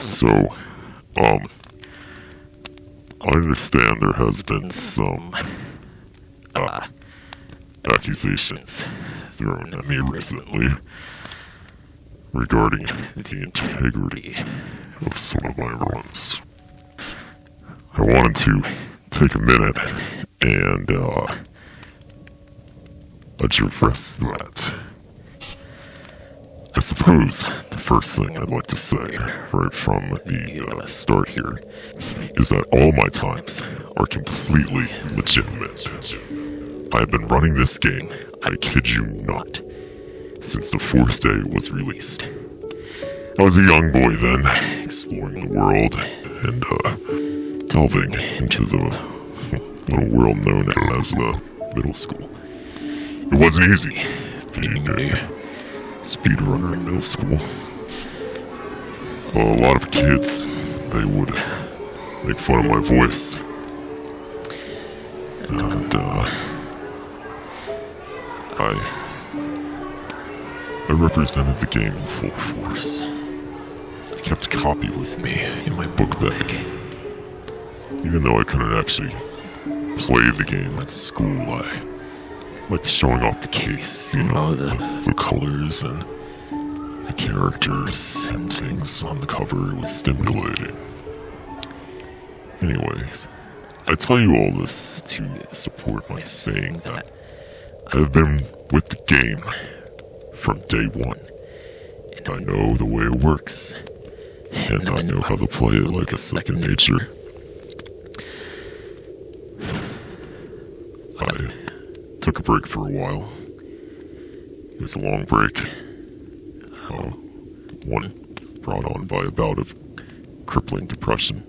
So, I understand there has been some accusations thrown at me recently regarding the integrity of some of my runs. I wanted to take a minute and address that. I suppose the first thing I'd like to say right from the start here is that all my times are completely legitimate. I have been running this game, I kid you not, since the 4th day it was released. I was a young boy then, exploring the world and delving into the little world known as middle school. It wasn't easy being a speedrunner in middle school. A lot of kids, they would make fun of my voice. And I represented the game in full force. I kept a copy with me in my book bag. Even though I couldn't actually play the game at school, I liked showing off the case, you know, the colors and the characters and things on the cover. It was stimulating. Anyways, I tell you all this to support my saying that I have been with the game from day one, and I know the way it works, and I know how to play it like a second nature. I took a break for a while. It was a long break. One brought on by a bout of crippling depression.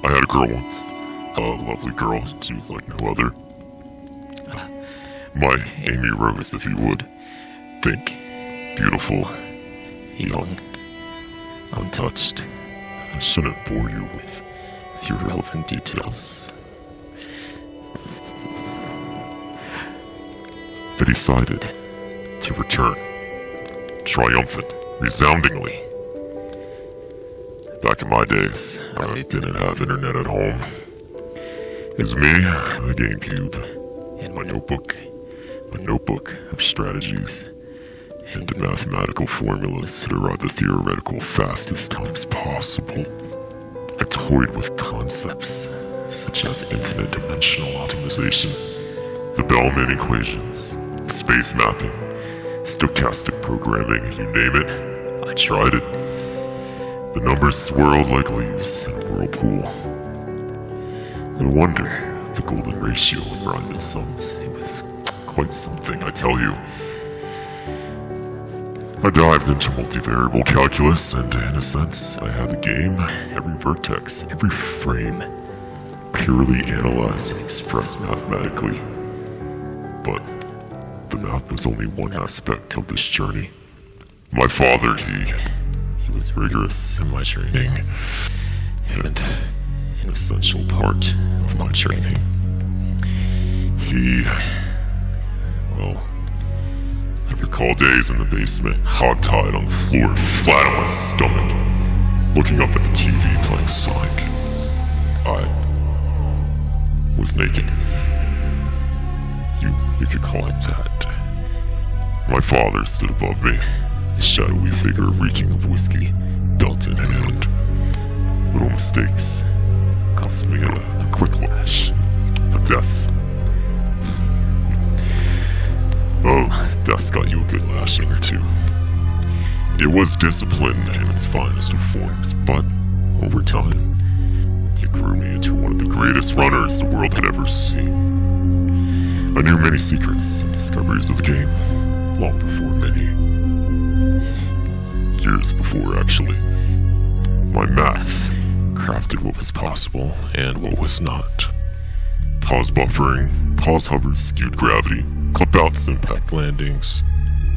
I had a girl once, a lovely girl. She was like no other. My Amy Rose, if you would. Pink, beautiful, young, untouched. I shouldn't bore you with your relevant details. I decided to return, triumphant, resoundingly. Back in my days, I didn't have internet at home. It was me, the GameCube, and my notebook of strategies and mathematical formulas to derive the theoretical fastest times possible. I toyed with concepts such as infinite dimensional optimization, the Bellman equations, space mapping, stochastic programming, you name it, I tried it. The numbers swirled like leaves in a whirlpool. No wonder the golden ratio in Randall sums. It was quite something, I tell you. I dived into multivariable calculus, and in a sense, I had the game, every vertex, every frame, purely analyzed and expressed mathematically. But the math was only one aspect of this journey. My father, he was rigorous in my training, and an essential part of my training. I recall days in the basement, hogtied on the floor, flat on my stomach, looking up at the TV playing Sonic. I was naked. You could call it that. My father stood above me, a shadowy figure reeking of whiskey, belt in hand. Little mistakes cost me a quick lash, a death. Oh, death's got you a good lashing or two. It was discipline in its finest of forms, but over time, it grew me into one of the greatest runners the world had ever seen. I knew many secrets and discoveries of the game, long before many. Years before, actually. My math crafted what was possible and what was not. Pause buffering, pause hovers, skewed gravity, clip outs, impact landings,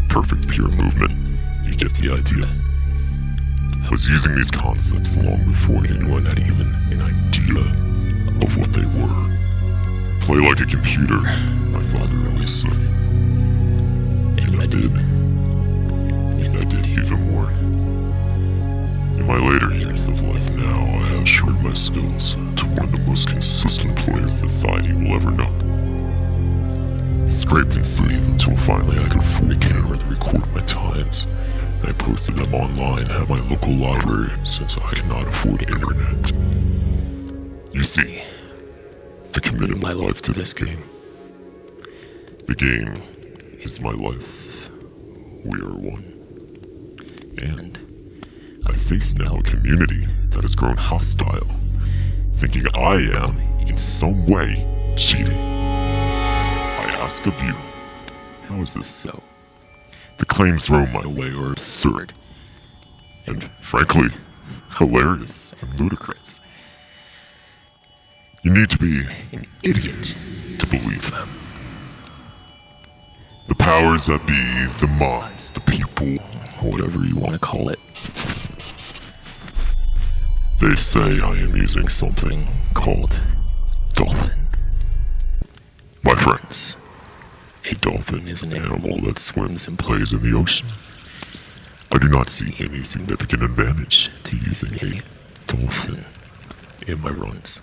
perfect pure movement. You get the idea. I was using these concepts long before anyone had even an idea of what they were. Play like a computer, my father always said. And I did. And I did even more. In my later years of life now, I have shared my skills to one of the most consistent players society will ever know. I scraped and slaved until finally I could afford a camera to record my times. I posted them online at my local library since I cannot afford internet. You see, I committed my life to this game. The game is my life. We are one. And I face now a community that has grown hostile, thinking I am, in some way, cheating. I ask of you, how is this so? The claims thrown my way are absurd, and frankly, hilarious and ludicrous. You need to be an idiot to believe them. The powers that be, the mods, the people, whatever you want to call it. They say I am using something called dolphin. My friends, a dolphin is an animal that swims and plays in the ocean. I do not see any significant advantage to using a dolphin in my runs.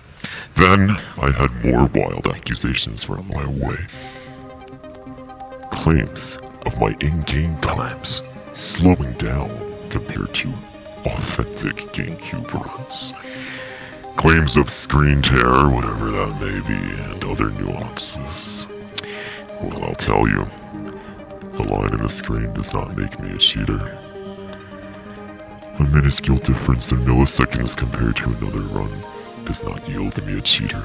Then I had more wild accusations thrown my way. Claims of my in-game times slowing down compared to authentic GameCube runs. Claims of screen tear, whatever that may be, and other nuances. Well, I'll tell you, a line in the screen does not make me a cheater. A minuscule difference in milliseconds compared to another run does not yield me a cheater.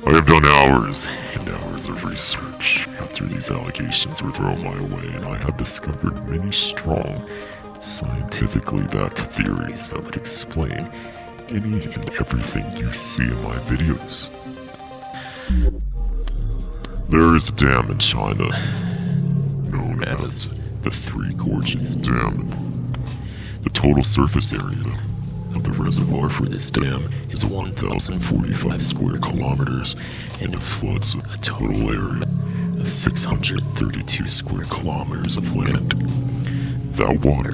I have done hours and hours of research after these allegations were thrown my way, and I have discovered many strong, scientifically backed theories that would explain any and everything you see in my videos. There is a dam in China, known as the Three Gorges Dam. The total surface area of the reservoir for this dam is 1,045 square kilometers, and it floods a total area of 632 square kilometers of land. That water,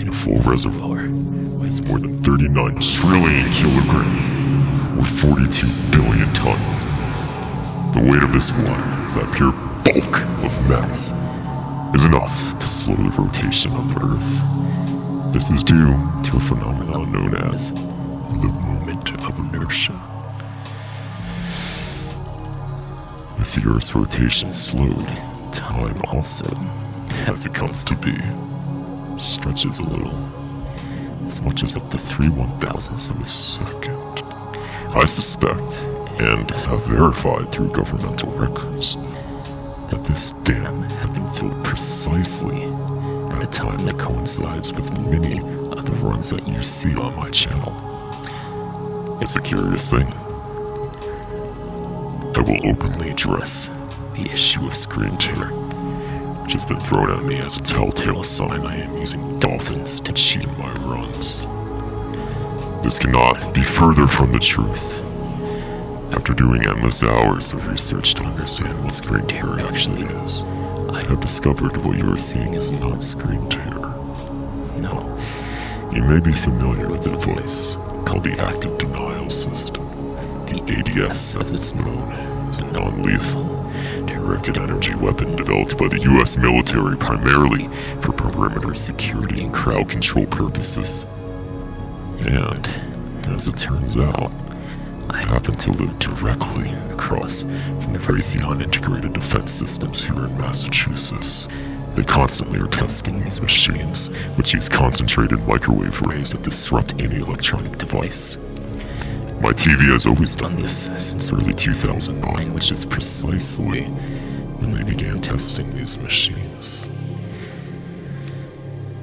in a full reservoir, weighs more than 39 trillion kilograms, or 42 billion tons. The weight of this water, that pure bulk of mass, is enough to slow the rotation of the Earth. This is due to a phenomenon known as the moment of inertia. With the Earth's rotation slowed, time also, as it comes to be, stretches a little, as much as up to 3/1000ths of a second. I suspect, and have verified through governmental records, that this dam had been filled precisely at a time that coincides with many of the runs that you see on my channel. It's a curious thing. I will openly address the issue of screen tear, which has been thrown at me as a telltale sign I am using dolphins to cheat in my runs. This cannot be further from the truth. After doing endless hours of research to understand what screen tear actually is, I have discovered what you are seeing is not screen tear. No. You may be familiar with the device called the Active Denial System. The ADS, as it's known, is a non-lethal, directed energy weapon developed by the US military primarily for perimeter security and crowd control purposes. And, as it turns out, I happen to live directly across from the Raytheon integrated defense systems here in Massachusetts. They constantly are testing these machines, which use concentrated microwave rays that disrupt any electronic device. My TV has always done this since early 2009, which is precisely when they began testing these machines.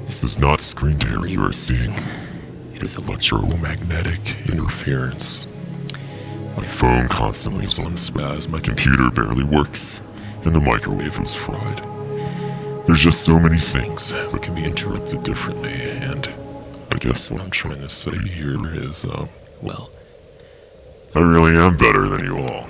This is not screen tear you are seeing. It is electromagnetic interference. My phone constantly is on spaz, my computer barely works, and the microwave was fried. There's just so many things that can be interrupted differently, and I guess what I'm trying to say here is, well, I really am better than you all.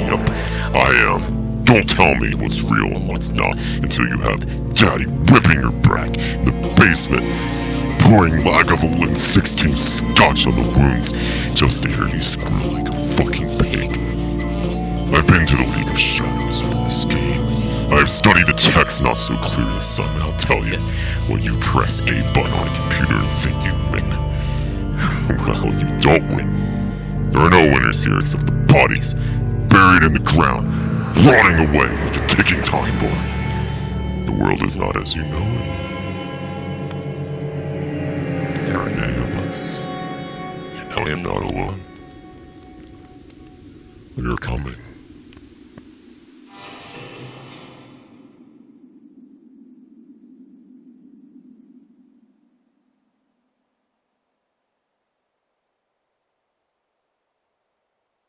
Yep, I am. Don't tell me what's real and what's not until you have Daddy whipping your back in the basement, pouring Lagavulin 16 scotch on the wounds just to hear you squeal like a fucking pig. I've been to the League of Shadows for this game. I've studied the text not so clearly, son, and I'll tell you, when you press A button on a computer and think you win, well, you don't win. There are no winners here except the bodies buried in the ground, rotting away like a ticking time bomb. The world is not as you know it. There aren't any of us. And I am not alone. We're coming.